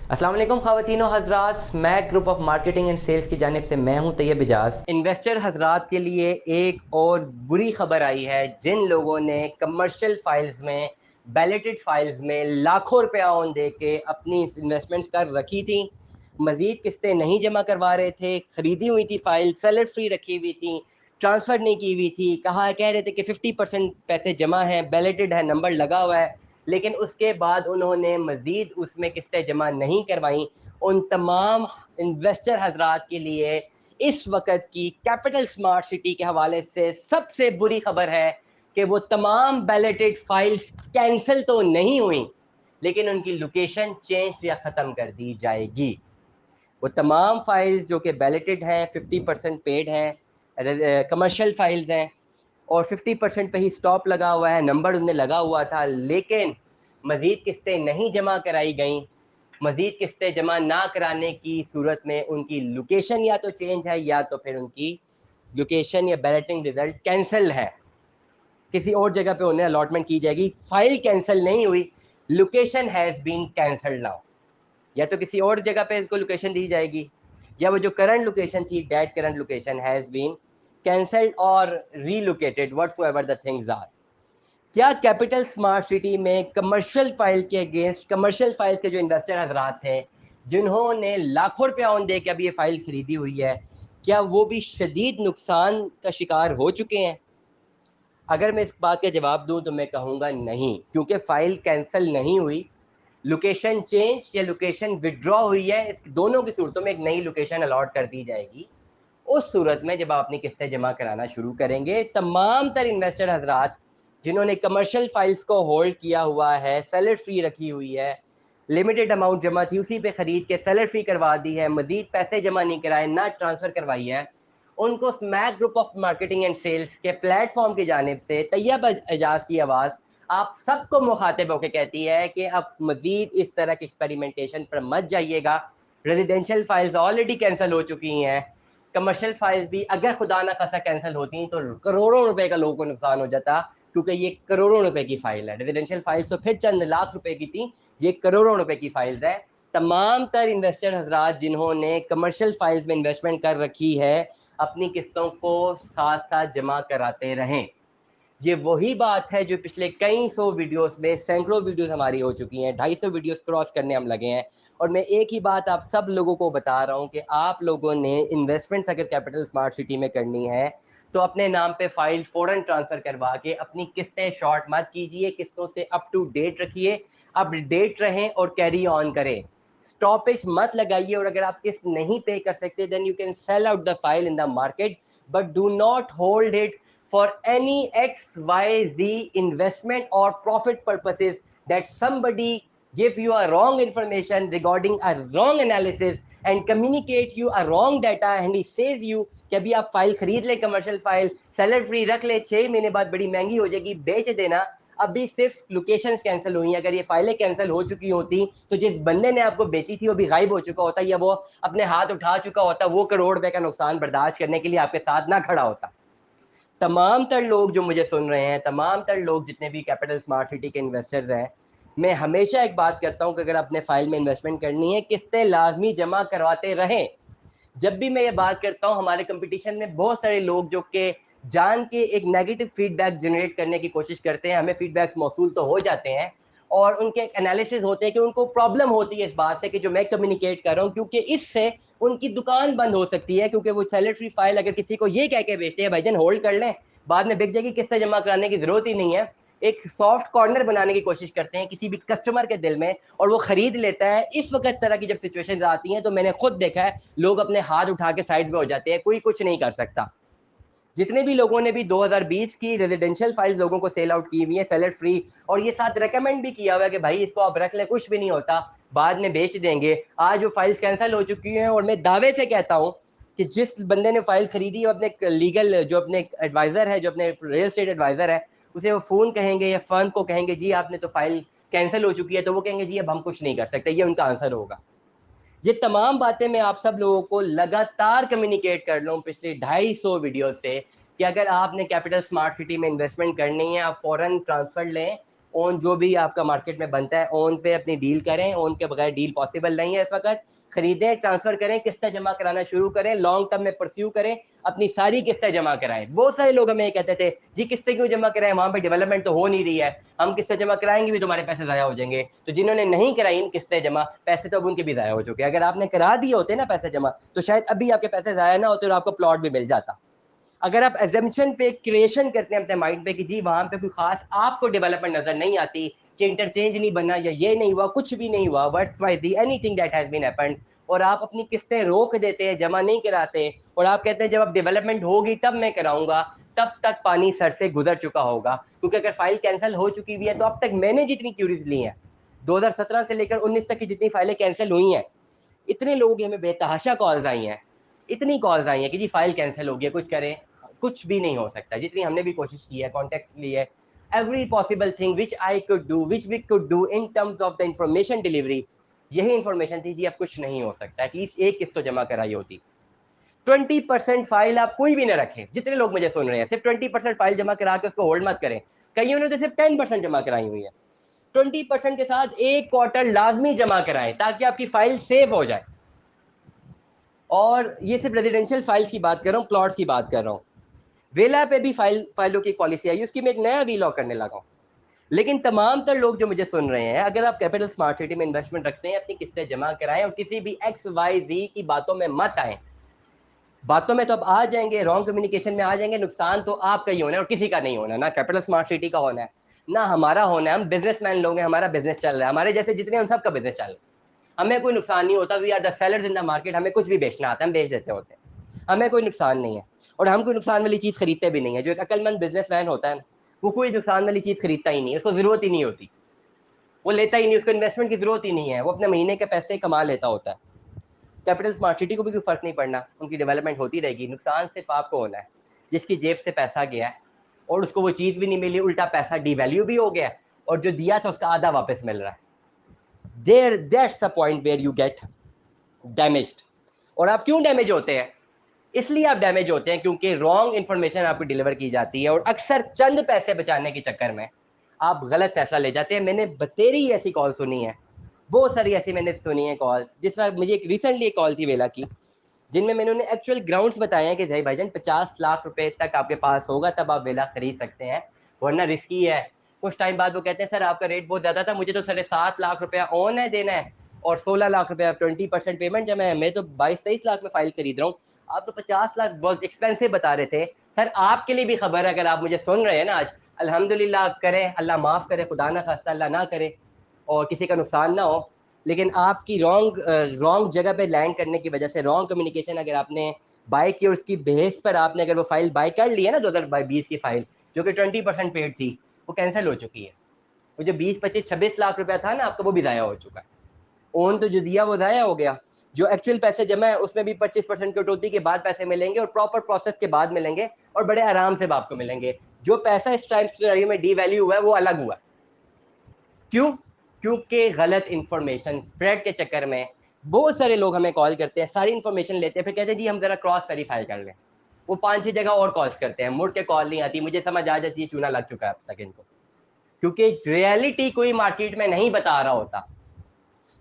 अस्सलाम वालेकुम ख़वातीनो हज़रात, मैं group of marketing and sales की जानिब से मैं हूं तैयब इजाज़। इन्वेस्टर हज़रात के लिए एक और बुरी खबर आई है। जिन लोगों ने कमर्शियल फाइल्स में, बैलेटेड फाइल्स में लाखों रुपया ऑन दे के अपनी इन्वेस्टमेंट्स कर रखी थी, मज़ीद किस्तें नहीं जमा करवा रहे थे, ख़रीदी हुई थी फाइल, सेलर फ्री रखी हुई थी, ट्रांसफ़र नहीं की हुई थी, कह रहे थे कि 50% पैसे जमा हैं, बैलेटेड है, नंबर लगा हुआ है, लेकिन उसके बाद उन्होंने मज़ीद उसमें किस्तें जमा नहीं करवाई। उन तमाम इन्वेस्टर हजरात के लिए इस वक्त की कैपिटल स्मार्ट सिटी के हवाले से सबसे बुरी खबर है कि वो तमाम बैलेटेड फाइल्स कैंसिल तो नहीं हुई, लेकिन उनकी लोकेशन चेंज या ख़त्म कर दी जाएगी। वो तमाम फाइल्स जो कि बैलेटेड हैं, 50% पेड हैं, कमर्शियल फाइल्स हैं और 50% पे ही स्टॉप लगा हुआ है, नंबर उनने लगा हुआ था, लेकिन मज़ीद किस्तें नहीं जमा कराई गई। मज़ीद किस्तें जमा ना कराने की सूरत में उनकी लोकेशन या तो चेंज है या तो फिर उनकी लोकेशन या बैलेटिंग रिजल्ट कैंसिल है, किसी और जगह पे उन्हें अलॉटमेंट की जाएगी। फाइल कैंसिल नहीं हुई, location has been cancelled now. या तो किसी और जगह पे इसको लोकेशन दी जाएगी, या वो जो करंट लोकेशन थी, that current location has been cancelled और relocated, whatsoever the things are. क्या कैपिटल स्मार्ट सिटी में कमर्शियल फाइल के अगेंस्ट, कमर्शियल फाइल्स के जो इन्वेस्टर हजरात थे, जिन्होंने लाखों रुपया ऑन दे के अभी ये फाइल खरीदी हुई है, क्या वो भी शदीद नुकसान का शिकार हो चुके हैं? अगर मैं इस बात का जवाब दूं तो मैं कहूँगा नहीं, क्योंकि फ़ाइल कैंसिल नहीं हुई, लोकेशन चेंज या लोकेशन विड्रॉ हुई है। इस दोनों की सूरतों में एक नई लोकेशन अलॉट कर दी जाएगी। उस सूरत में जब आप अपनी किस्तें जमा कराना शुरू करेंगे, तमाम तर इन्वेस्टर हजरात जिन्होंने कमर्शियल फाइल्स को होल्ड किया हुआ है, सेलर फ्री रखी हुई है, लिमिटेड अमाउंट जमा थी, उसी पे ख़रीद के सेलर फ्री करवा दी है, मज़ीद पैसे जमा नहीं कराए, ना ट्रांसफ़र करवाई है, उनको Smack group of marketing and sales के प्लेटफॉर्म की जानिब से तैयब एजाज की आवाज़ आप सबको मुखातिब होकर कहती है कि अब मज़ीद इस तरह के एक्सपेरिमेंटेशन पर मत जाइएगा। रेजिडेंशियल फाइल्स ऑलरेडी कैंसिल हो चुकी हैं, कमर्शियल फाइल्स भी अगर खुदा ना खासा कैंसिल होती तो करोड़ों रुपए का लोगों को नुकसान हो जाता, क्योंकि ये करोड़ों रुपए की फाइल है। रेजिडेंशियल फाइल्स तो फिर चंद लाख रुपए की थी, ये करोड़ों रुपए की फाइल्स है। तमाम तर इन्वेस्टर हजरात जिन्होंने कमर्शियल फाइल्स में इन्वेस्टमेंट कर रखी है, अपनी किस्तों को साथ साथ जमा कराते रहें। ये वही बात है जो पिछले कई सौ वीडियोस में, सैकड़ों वीडियोस हमारी हो चुकी हैं, 250 वीडियोस क्रॉस करने हम लगे हैं। और मैं एक ही बात आप सब लोगों को बता रहा हूं कि आप लोगों ने इन्वेस्टमेंट्स अगर कैपिटल स्मार्ट सिटी में करनी है तो अपने नाम पे फाइल फ़ौरन ट्रांसफ़र करवा के अपनी किस्तें शॉर्ट मत कीजिए, किस्तों से अप टू डेट रखिए, अपडेट रहें और कैरी ऑन करें। स्टॉपेज मत लगाइए, और अगर आप किस्त नहीं पे कर सकते then you can sell out the file in the market, but do not hold it for any XYZ investment or profit purposes that somebody give you a wrong information regarding a wrong analysis and communicate you a wrong data and he says you कि अभी आप file खरीद लें, commercial file seller free रख ले, 6 महीने बाद बड़ी महंगी हो जाएगी, बेच देना। अभी सिर्फ लोकेशंस कैंसिल हुई हैं, अगर ये फाइलें कैंसिल हो चुकी होती तो जिस बंदे ने आपको बेची थी वो भी गायब हो चुका होता, या वो अपने हाथ उठा चुका होता, वो करोड़ रुपए का नुकसान बर्दाश्त करने के लिए आपके साथ ना खड़ा होता। तमाम तर लोग जो मुझे सुन रहे हैं, तमाम तर लोग जितने भी कैपिटल स्मार्ट सिटी के इन्वेस्टर्स हैं, मैं हमेशा एक बात करता हूं कि अगर आपने फाइल में इन्वेस्टमेंट करनी है, किस्तें लाजमी जमा करवाते रहें। जब भी मैं ये बात करता हूं, हमारे कंपटीशन में बहुत सारे लोग जो कि जान के एक नेगेटिव फीडबैक जनरेट करने की कोशिश करते हैं, हमें फीडबैक्स मौसूल तो हो जाते हैं और उनके एनालिसिस होते हैं कि उनको प्रॉब्लम होती है इस बात से कि जो मैं कम्युनिकेट कर रहा हूं, क्योंकि इससे उनकी दुकान बंद हो सकती है, क्योंकि वो सैलरी फाइल अगर किसी को ये कह के बेचते हैं भाईजान होल्ड कर लें, बाद में बिक जाएगी, किस्तें जमा कराने की जरूरत ही नहीं है, एक सॉफ्ट कॉर्नर बनाने की कोशिश करते हैं किसी भी कस्टमर के दिल में और वो खरीद लेता है। इस वक्त तरह की जब सिचुएशन आती हैं तो मैंने खुद देखा है, लोग अपने हाथ उठा के साइड में हो जाते हैं, कोई कुछ नहीं कर सकता। जितने भी लोगों ने भी 2020 की रेजिडेंशियल फाइल्स लोगों को सेल आउट की हुई है सेलर फ्री, और ये साथ रेकमेंड भी किया हुआ है कि भाई इसको आप रख लें, कुछ भी नहीं होता, बाद में बेच देंगे, आज वो फाइल्स कैंसिल हो चुकी हैं। और मैं दावे से कहता हूं कि जिस बंदे ने फाइल खरीदी है, अपने लीगल जो अपने एडवाइजर है, जो अपने रियल एस्टेट एडवाइजर है, उसे वो फोन कहेंगे या फर्म को कहेंगे जी आपने तो फाइल कैंसिल हो चुकी है, तो वो कहेंगे जी अब हम कुछ नहीं कर सकते, ये उनका आंसर होगा। ये तमाम बातें मैं आप सब लोगों को लगातार कम्युनिकेट कर रहा हूँ पिछले 250 वीडियो से कि अगर आपने कैपिटल स्मार्ट सिटी में इन्वेस्टमेंट करनी है, आप फौरन ट्रांसफर लें, ओन जो भी आपका मार्केट में बनता है ओन पे अपनी डील करें, ओन के बगैर डील पॉसिबल नहीं है इस वक्त। खरीदें, ट्रांसफर करें, किस्तें जमा कराना शुरू करें, लॉन्ग टर्म में परस्यू करें, अपनी सारी किस्तें जमा कराएं। बहुत सारे लोग हमें ये कहते थे जी किस्तें क्यों जमा कराएं, वहां पे डेवलपमेंट तो हो नहीं रही है, हम किस्तें जमा कराएंगे भी तुम्हारे पैसे ज़ाया हो जाएंगे। तो जिन्होंने नहीं कराई इन किस्तें जमा, पैसे तो अब उनके भी ज़ाया हो चुके हैं। अगर आपने करा दिए होते ना पैसे जमा, तो शायद अभी आपके पैसे ज़ाया ना होते और आपको प्लॉट भी मिल जाता। अगर आप एजम्पशन पे क्रिएशन करते हैं अपने माइंड पे कि जी वहां पे कोई खास आपको डेवलपमेंट नजर नहीं आती, कि इंटरचेंज नहीं बना या ये नहीं हुआ, कुछ भी नहीं हुआ, worth wise anything that has been happened, और आप अपनी किस्तें रोक देते हैं, जमा नहीं कराते, और आप कहते हैं जब अब डेवलपमेंट होगी तब मैं कराऊंगा, तब तक पानी सर से गुजर चुका होगा। क्योंकि अगर फाइल कैंसिल हो चुकी हुई है तो अब तक मैंने जितनी क्यूरीज ली हैं 2017 से लेकर 19 तक की जितनी फाइलें कैंसिल हुई हैं, इतने लोगों की हमें बेतहाशा कॉल्स आई हैं, इतनी कॉल्स आई हैं कि जी फाइल कैंसिल हो गया, कुछ करें, कुछ भी नहीं हो सकता। जितनी हमने भी कोशिश की है, कॉन्टेक्ट ली है, every possible thing which I could do, which we could do in terms of the information delivery, यही इंफॉर्मेशन थी जी अब कुछ नहीं हो सकता। एटलीस्ट एक किस्त तो जमा कराई होती। 20% फाइल आप कोई भी ना रखें, जितने लोग मुझे सुन रहे हैं सिर्फ 20% फाइल जमा करा के उसको होल्ड मत करें। कईयों ने तो सिर्फ 10% जमा कराई हुई है। 20% के साथ एक क्वार्टर लाजमी जमा कराएं ताकि आपकी फाइल सेव हो जाए। और ये सिर्फ रेजिडेंशियल फाइल्स की बात कर रहा हूँ, प्लॉट्स की बात कर रहा हूँ। वेला पे भी फाइलों की पॉलिसी आई, उसकी मैं एक नया वीलॉग करने लगा हूँ। लेकिन तमाम तर लोग जो मुझे सुन रहे हैं, अगर आप कैपिटल स्मार्ट सिटी में इन्वेस्टमेंट रखते हैं, अपनी किस्तें जमा कराएं और किसी भी XYZ की बातों में मत आए। बातों में तो अब आ जाएंगे, रॉन्ग कम्युनिकेशन में आ जाएंगे, नुकसान तो आपका ही होना है और किसी का नहीं होना, ना कैपिटल स्मार्ट सिटी का होना है ना हमारा होना है। हम बिजनेसमैन लोग हैं, हमारा बिजनेस चल रहा है, हमारे जैसे जितने उन सबका बिजनेस चल रहा है, हमें कोई नुकसान नहीं होता। We are the sellers in the market, हमें कुछ भी बेचना आता है, हम बेच देते होते हैं, हमें कोई नुकसान नहीं है। और हम कोई नुकसान वाली चीज़ खरीदते भी नहीं है। जो एक अक्लमंद बिजनेसमैन होता है ना, वो कोई नुकसान वाली चीज़ खरीदता ही नहीं है, उसको ज़रूरत ही नहीं होती, वो लेता ही नहीं, उसको इन्वेस्टमेंट की ज़रूरत ही नहीं है, वो अपने महीने के पैसे कमा लेता होता है। कैपिटल स्मार्ट सिटी को भी कोई फ़र्क नहीं पड़ना, उनकी डेवलपमेंट होती रहेगी, नुकसान सिर्फ आपको होना है जिसकी जेब से पैसा गया है और उसको वो चीज़ भी नहीं मिली, उल्टा पैसा डिवैल्यू भी हो गया और जो दिया था उसका आधा वापस मिल रहा है। That's the point where you get damaged. और आप क्यों डैमेज होते हैं? इसलिए आप डैमेज होते हैं क्योंकि रॉन्ग इन्फॉर्मेशन आपको डिलीवर की जाती है और अक्सर चंद पैसे बचाने के चक्कर में आप गलत फैसला ले जाते हैं। मैंने बतेरी ऐसी कॉल सुनी है, बहुत सारी ऐसी मैंने सुनी है कॉल्स। जिस तरह मुझे रिसेंटली एक कॉल थी वेला की, जिनमें मैंने उन्हें एक्चुअल ग्राउंड्स बताए हैं कि भाई भाईजान 50 लाख रुपए तक आपके पास होगा तब आप वेला खरीद सकते हैं, वरना रिस्की है। कुछ टाइम बाद वो कहते हैं सर आपका रेट बहुत ज़्यादा था, मुझे तो 7.5 लाख रुपया ऑन है देना है और 16 लाख रुपया 20% पेमेंट जमा है, मैं तो 22-23 लाख में फाइल खरीद रहा हूँ, आप तो 50 लाख बहुत एक्सपेंसिव बता रहे थे। सर आपके लिए भी खबर है, अगर आप मुझे सुन रहे हैं ना आज, अल्हम्दुलिल्लाह करें, अल्लाह माफ़ करे, खुदा ना खास्ता अल्लाह ना करे और किसी का नुकसान ना हो, लेकिन आपकी रॉन्ग जगह पे लैंड करने की वजह से, रॉन्ग कम्युनिकेशन अगर आपने बाय की और उसकी बेस पर आपने अगर वो फाइल बाय कर ली है ना 2020 की फाइल जो कि 20% पेड थी, वो कैंसिल हो चुकी है। वो जो 20-25-26 लाख रुपया था ना आपका, वो भी ज़ाया हो चुका है। ओन तो जो दिया वो ज़ाया हो गया, जो एक्चुअल पैसे जमा है उसमें भी 25% कटौती के बाद पैसे मिलेंगे और प्रॉपर प्रोसेस के बाद मिलेंगे और बड़े आराम से आपको मिलेंगे। जो पैसा इस टाइम सिनेरियो में डी वैल्यू हुआ है वो अलग हुआ। क्यों? क्योंकि गलत इंफॉर्मेशन स्प्रेड के चक्कर में बहुत सारे लोग हमें कॉल करते हैं, सारी इंफॉर्मेशन लेते हैं, फिर कहते हैं जी हम जरा क्रॉस वेरीफाई कर लें। वो 5-6 जगह और कॉल्स करते हैं, मुड़ के कॉल नहीं आती, मुझे समझ आ जाती है चूना लग चुका है अब तक इनको, क्योंकि रियलिटी कोई मार्केट में नहीं बता रहा होता।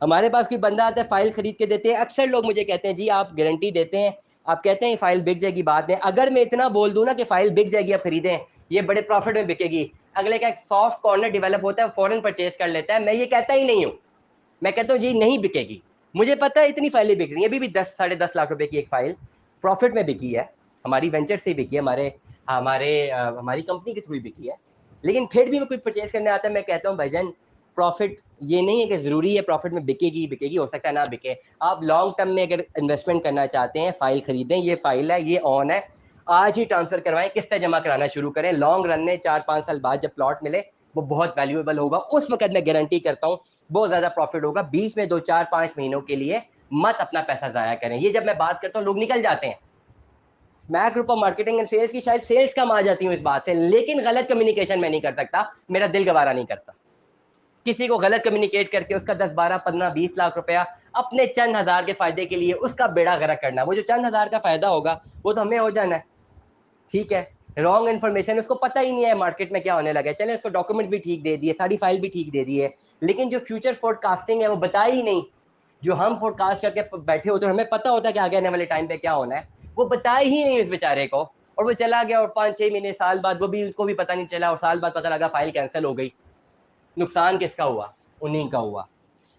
हमारे पास कोई बंदा आता है, फाइल खरीद के देते हैं, अक्सर लोग मुझे कहते हैं जी आप गारंटी देते हैं, आप कहते हैं फाइल बिक जाएगी, बात है अगर मैं इतना बोल दूं ना कि फाइल बिक जाएगी आप खरीदें, ये बड़े प्रॉफिट में बिकेगी, अगले का एक सॉफ्ट कॉर्नर डेवलप होता है, फॉरन परचेज कर लेता है। मैं ये कहता ही नहीं हूँ, मैं कहता हूँ जी नहीं बिकेगी, मुझे पता है इतनी फाइलें बिक रही हैं, अभी भी 10-10.5 लाख रुपए की एक फाइल प्रॉफिट में बिकी है, हमारी वेंचर से बिकी है, हमारी कंपनी के थ्रू बिकी है। लेकिन फिर भी मैं कोई परचेज करने आता है, मैं कहता हूँ भाईजान प्रॉफिट ये नहीं है कि ज़रूरी है प्रॉफिट में बिकेगी बिकेगी, हो सकता है ना बिके। आप लॉन्ग टर्म में अगर इन्वेस्टमेंट करना चाहते हैं, फाइल खरीदें, ये फाइल है, ये ऑन है, आज ही ट्रांसफर करवाएं, किस्तें जमा कराना शुरू करें। लॉन्ग रन में 4-5 साल बाद जब प्लॉट मिले वो बहुत वैल्यूएबल होगा, उस वक्त मैं गारंटी करता हूँ बहुत ज़्यादा प्रॉफिट होगा। बीच में 2-4-5 महीनों के लिए मत अपना पैसा ज़ाया करें। ये जब मैं बात करता हूँ लोग निकल जाते हैं। Smack group of marketing and sales की शायद सेल्स कम आ जाती हूँ इस बात से, लेकिन गलत कम्युनिकेशन मैं नहीं कर सकता, मेरा दिल गवारा नहीं करता किसी को गलत कम्युनिकेट करके उसका 10-12-15-20 लाख रुपया अपने चंद हजार के फायदे के लिए उसका बेड़ा गर्क करना। वो जो चंद हजार का फायदा होगा वो तो हमें हो जाना है, ठीक है, रॉन्ग इन्फॉर्मेशन, उसको पता ही नहीं है मार्केट में क्या होने लगा है। चले उसको डॉक्यूमेंट भी ठीक दे दिए, सारी फाइल भी ठीक दे दी है, लेकिन जो फ्यूचर फोरकास्टिंग है वो बताया ही नहीं। जो हम फोरकास्ट करके बैठे होते हैं, हमें पता होता है कि आगे आने वाले टाइम पे क्या होना है, वो बताया ही नहीं उस बेचारे को, और वो चला गया, और 5-6 महीने साल बाद वो भी, उनको भी पता नहीं चला, और साल बाद पता लगा फाइल कैंसिल हो गई। नुकसान किसका हुआ? उन्हीं का हुआ।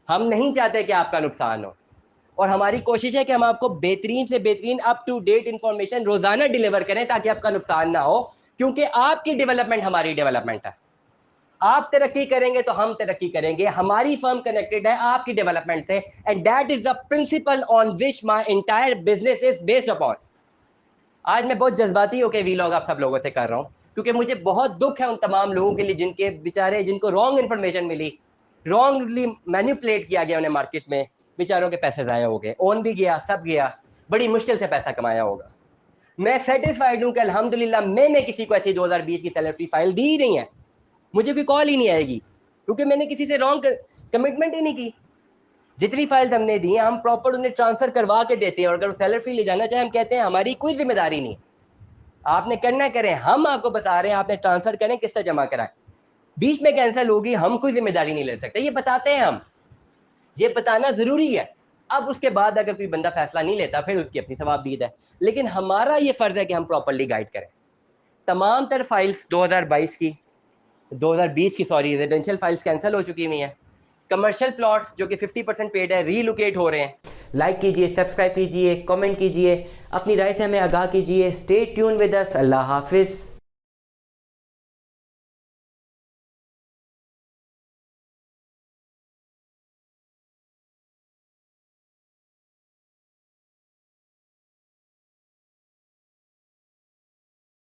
हम नहीं चाहते कि आपका नुकसान हो, और हमारी कोशिश है कि हम आपको बेहतरीन से बेहतरीन अप टू डेट इंफॉर्मेशन रोजाना डिलीवर करें ताकि आपका नुकसान ना हो, क्योंकि आपकी डेवलपमेंट हमारी डेवलपमेंट है। आप तरक्की करेंगे तो हम तरक्की करेंगे, हमारी फर्म कनेक्टेड है आपकी डेवलपमेंट से, and that is the principal on which my entire business is based upon. आज मैं बहुत जज्बाती होकर वीलॉग आप सब लोगों से कर रहा हूं, क्योंकि मुझे बहुत दुख है उन तमाम लोगों के लिए जिनके बेचारे, जिनको रॉन्ग इन्फॉर्मेशन मिली, रॉन्गली मैनिपुलेट किया गया उन्हें मार्केट में, बेचारों के पैसे ज़ाया हो गए, ओन भी गया, सब गया, बड़ी मुश्किल से पैसा कमाया होगा। मैं सेटिस्फाइड हूं कि अल्हम्दुलिल्लाह मैंने किसी को ऐसी 2020 की सैलरी फाइल दी ही नहीं है, मुझे कोई कॉल ही नहीं आएगी, क्योंकि मैंने किसी से रॉन्ग कमिटमेंट ही नहीं की। जितनी फाइल्स हमने दी हैं हम प्रॉपर उन्हें ट्रांसफर करवा के देते हैं, और अगर सैलरी ले जाना चाहे हम कहते हैं हमारी कोई जिम्मेदारी नहीं, आपने करना करें, हम आपको बता रहे हैं आपने ट्रांसफर करें, किससे जमा कराएं, बीच में कैंसिल होगी हम कोई जिम्मेदारी नहीं ले सकते, ये बताते हैं हम, ये बताना जरूरी है। अब उसके बाद अगर कोई बंदा फैसला नहीं लेता फिर उसकी अपनी सवाबदीद है, लेकिन हमारा ये फर्ज है कि हम प्रॉपरली गाइड करें। तमाम तर फाइल्स 2022 की, 2020 की सॉरी, रेजिडेंशियल फाइल्स कैंसिल हो चुकी हुई हैं। कमर्शियल प्लॉट्स जो कि 50% पेड है रीलोकेट हो रहे हैं। लाइक कीजिए, सब्सक्राइब कीजिए, कमेंट कीजिए, अपनी राय से हमें आगाह कीजिए। Stay tune with us. अल्लाह हाफिज़।